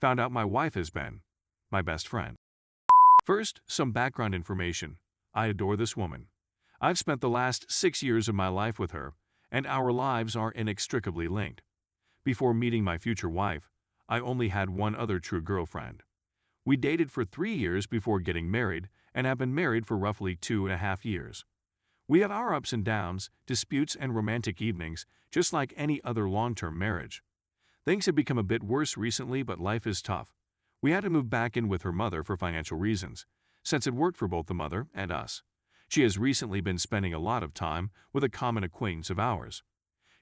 found out my wife has been my best friend. First, some background information. I adore this woman. I've spent the last 6 years of my life with her, and our lives are inextricably linked. Before meeting my future wife, I only had one other true girlfriend. We dated for 3 years before getting married and have been married for roughly 2.5 years. We have our ups and downs, disputes and romantic evenings, just like any other long-term marriage. Things have become a bit worse recently, but life is tough. We had to move back in with her mother for financial reasons, since it worked for both the mother and us. She has recently been spending a lot of time with a common acquaintance of ours.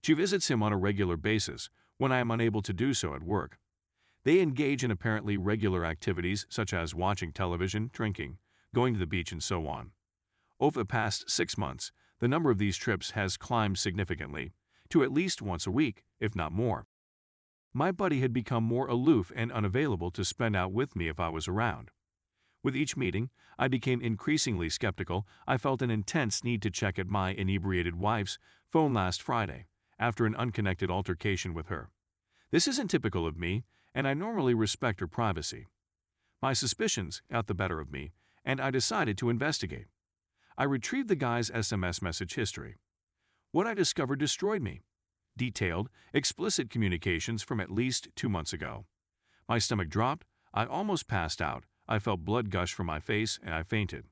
She visits him on a regular basis when I am unable to do so at work. They engage in apparently regular activities such as watching television, drinking, going to the beach, and so on. Over the past 6 months, the number of these trips has climbed significantly, to at least once a week, if not more. My buddy had become more aloof and unavailable to spend out with me if I was around. With each meeting, I became increasingly skeptical. I felt an intense need to check at my inebriated wife's phone last Friday, after an unconnected altercation with her. This isn't typical of me, and I normally respect her privacy. My suspicions got the better of me, and I decided to investigate. I retrieved the guy's SMS message history. What I discovered destroyed me. Detailed, explicit communications from at least 2 months ago. My stomach dropped, I almost passed out, I felt blood gush from my face, and I fainted.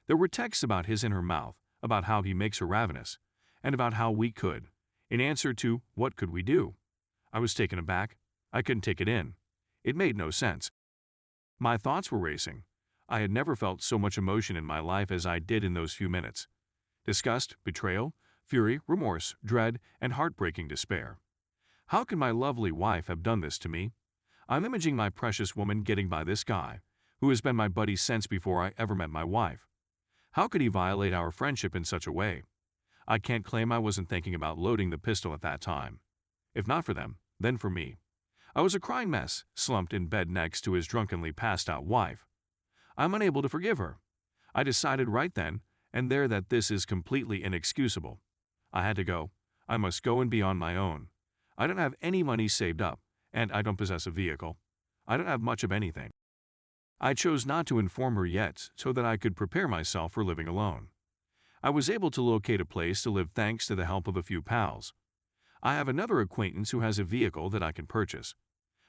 There were texts about his in her mouth, about how he makes her ravenous, and about how we could. In answer to, what could we do? I was taken aback. I couldn't take it in. It made no sense. My thoughts were racing. I had never felt so much emotion in my life as I did in those few minutes. Disgust, betrayal, fury, remorse, dread, and heartbreaking despair. How could my lovely wife have done this to me? I'm imaging my precious woman getting by this guy, who has been my buddy since before I ever met my wife. How could he violate our friendship in such a way? I can't claim I wasn't thinking about loading the pistol at that time. If not for them, then for me. I was a crying mess, slumped in bed next to his drunkenly passed-out wife. I'm unable to forgive her. I decided right then and there that this is completely inexcusable. I had to go. I must go and be on my own. I don't have any money saved up, and I don't possess a vehicle. I don't have much of anything. I chose not to inform her yet so that I could prepare myself for living alone. I was able to locate a place to live thanks to the help of a few pals. I have another acquaintance who has a vehicle that I can purchase.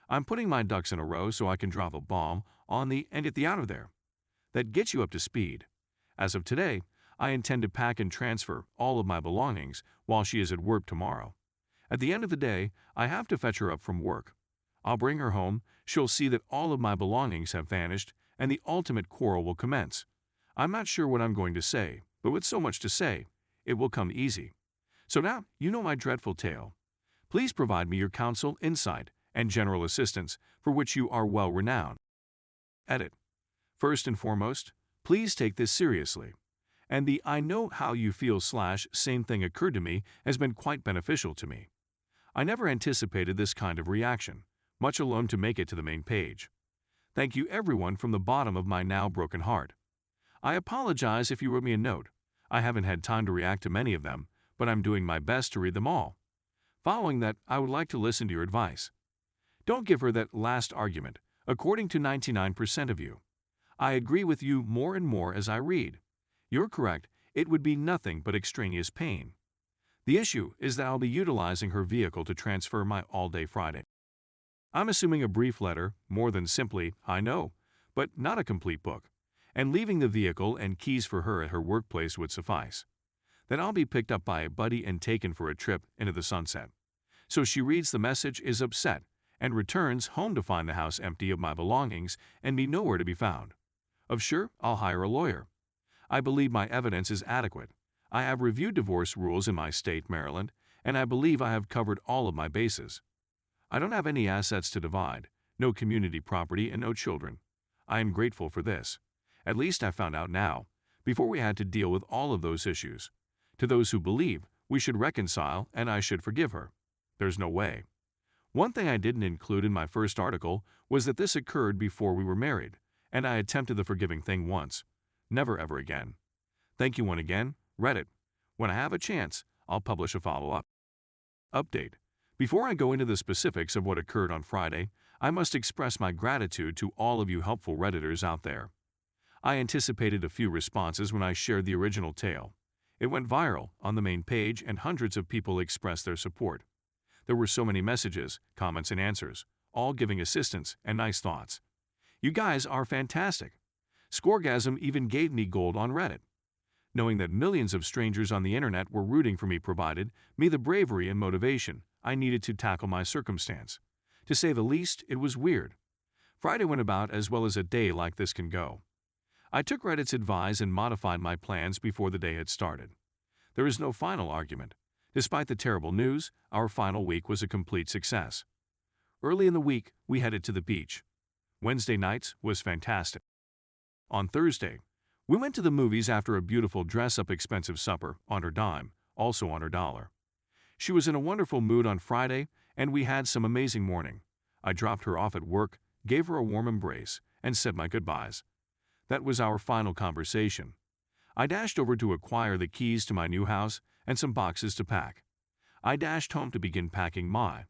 I'm putting my ducks in a row so I can drop a bomb on the and get the out of there. That gets you up to speed. As of today, I intend to pack and transfer all of my belongings while she is at work tomorrow. At the end of the day, I have to fetch her up from work. I'll bring her home, she'll see that all of my belongings have vanished, and the ultimate quarrel will commence. I'm not sure what I'm going to say, but with so much to say, it will come easy. So now, you know my dreadful tale. Please provide me your counsel, insight, and general assistance, for which you are well renowned. Edit. First and foremost, please take this seriously. And the I know how you feel / same thing occurred to me has been quite beneficial to me. I never anticipated this kind of reaction, much alone to make it to the main page. Thank you everyone from the bottom of my now broken heart. I apologize if you wrote me a note. I haven't had time to react to many of them, but I'm doing my best to read them all. Following that, I would like to listen to your advice. Don't give her that last argument, according to 99% of you. I agree with you more and more as I read. You're correct, it would be nothing but extraneous pain. The issue is that I'll be utilizing her vehicle to transfer my all-day Friday. I'm assuming a brief letter, more than simply, I know, but not a complete book, and leaving the vehicle and keys for her at her workplace would suffice. Then I'll be picked up by a buddy and taken for a trip into the sunset. So she reads the message, is upset, and returns home to find the house empty of my belongings and me nowhere to be found. Of sure, I'll hire a lawyer. I believe my evidence is adequate. I have reviewed divorce rules in my state, Maryland, and I believe I have covered all of my bases. I don't have any assets to divide, no community property, and no children. I am grateful for this. At least I found out now, before we had to deal with all of those issues. To those who believe, we should reconcile and I should forgive her. There's no way. One thing I didn't include in my first article was that this occurred before we were married, and I attempted the forgiving thing once. Never ever again. Thank you once again, Reddit. When I have a chance, I'll publish a follow-up. Update. Before I go into the specifics of what occurred on Friday, I must express my gratitude to all of you helpful Redditors out there. I anticipated a few responses when I shared the original tale. It went viral on the main page and hundreds of people expressed their support. There were so many messages, comments and answers, all giving assistance and nice thoughts. You guys are fantastic. Scoregasm even gave me gold on Reddit. Knowing that millions of strangers on the internet were rooting for me provided me the bravery and motivation I needed to tackle my circumstance. To say the least, it was weird. Friday went about as well as a day like this can go. I took Reddit's advice and modified my plans before the day had started. There is no final argument. Despite the terrible news, our final week was a complete success. Early in the week, we headed to the beach. Wednesday nights was fantastic. On Thursday, we went to the movies after a beautiful dress-up expensive supper on her dime, also on her dollar. She was in a wonderful mood on Friday, and we had some amazing morning. I dropped her off at work, gave her a warm embrace, and said my goodbyes. That was our final conversation. I dashed over to acquire the keys to my new house and some boxes to pack. I dashed home to begin packing my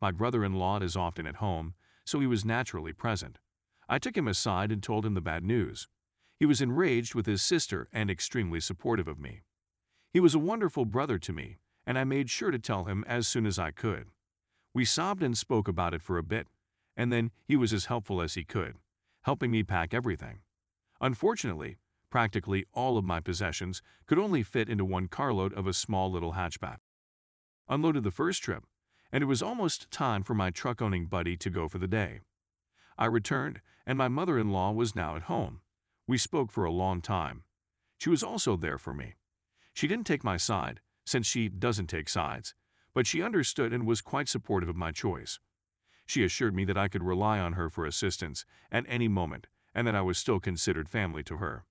brother-in-law is often at home, so he was naturally present. I took him aside and told him the bad news. He was enraged with his sister and extremely supportive of me. He was a wonderful brother to me, and I made sure to tell him as soon as I could. We sobbed and spoke about it for a bit, and then he was as helpful as he could, helping me pack everything. Unfortunately, practically all of my possessions could only fit into one carload of a small little hatchback. Unloaded the first trip, and it was almost time for my truck-owning buddy to go for the day. I returned, and my mother-in-law was now at home. We spoke for a long time. She was also there for me. She didn't take my side, since she doesn't take sides, but she understood and was quite supportive of my choice. She assured me that I could rely on her for assistance at any moment and that I was still considered family to her.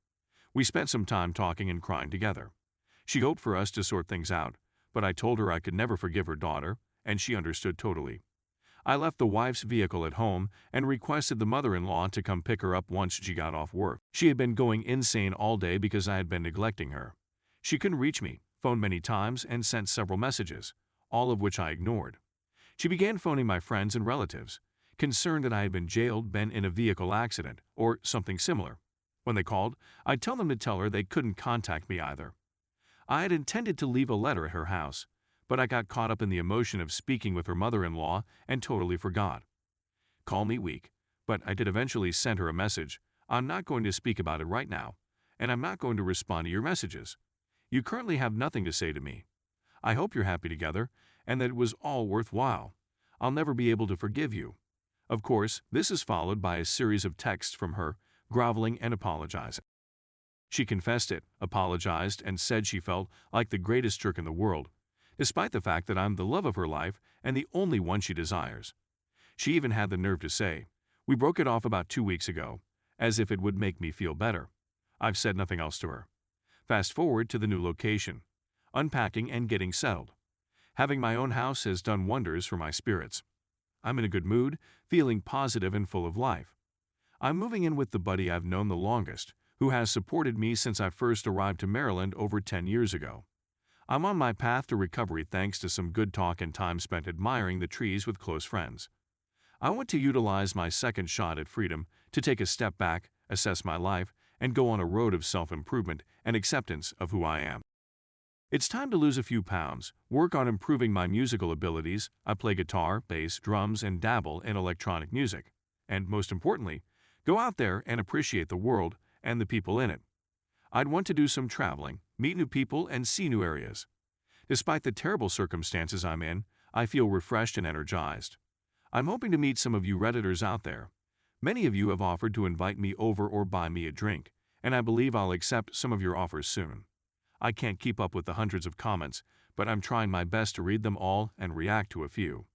We spent some time talking and crying together. She hoped for us to sort things out, but I told her I could never forgive her daughter, and she understood totally. I left the wife's vehicle at home and requested the mother-in-law to come pick her up once she got off work. She had been going insane all day because I had been neglecting her. She couldn't reach me, phoned many times, and sent several messages, all of which I ignored. She began phoning my friends and relatives, concerned that I had been jailed, been in a vehicle accident, or something similar. When they called, I'd tell them to tell her they couldn't contact me either. I had intended to leave a letter at her house, but I got caught up in the emotion of speaking with her mother-in-law and totally forgot. Call me weak, but I did eventually send her a message. I'm not going to speak about it right now, and I'm not going to respond to your messages. You currently have nothing to say to me. I hope you're happy together and that it was all worthwhile. I'll never be able to forgive you. Of course, this is followed by a series of texts from her, groveling and apologizing. She confessed it, apologized, and said she felt like the greatest jerk in the world, despite the fact that I'm the love of her life and the only one she desires. She even had the nerve to say, "We broke it off about 2 weeks ago," as if it would make me feel better. I've said nothing else to her. Fast forward to the new location. Unpacking and getting settled. Having my own house has done wonders for my spirits. I'm in a good mood, feeling positive and full of life. I'm moving in with the buddy I've known the longest, who has supported me since I first arrived to Maryland over 10 years ago. I'm on my path to recovery thanks to some good talk and time spent admiring the trees with close friends. I want to utilize my second shot at freedom to take a step back, assess my life, and go on a road of self-improvement and acceptance of who I am. It's time to lose a few pounds, work on improving my musical abilities. I play guitar, bass, drums, and dabble in electronic music. And most importantly, go out there and appreciate the world and the people in it. I'd want to do some traveling, meet new people, and see new areas. Despite the terrible circumstances I'm in, I feel refreshed and energized. I'm hoping to meet some of you Redditors out there. Many of you have offered to invite me over or buy me a drink, and I believe I'll accept some of your offers soon. I can't keep up with the hundreds of comments, but I'm trying my best to read them all and react to a few.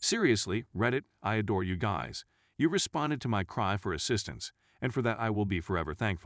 Seriously, Reddit, I adore you guys. You responded to my cry for assistance, and for that I will be forever thankful.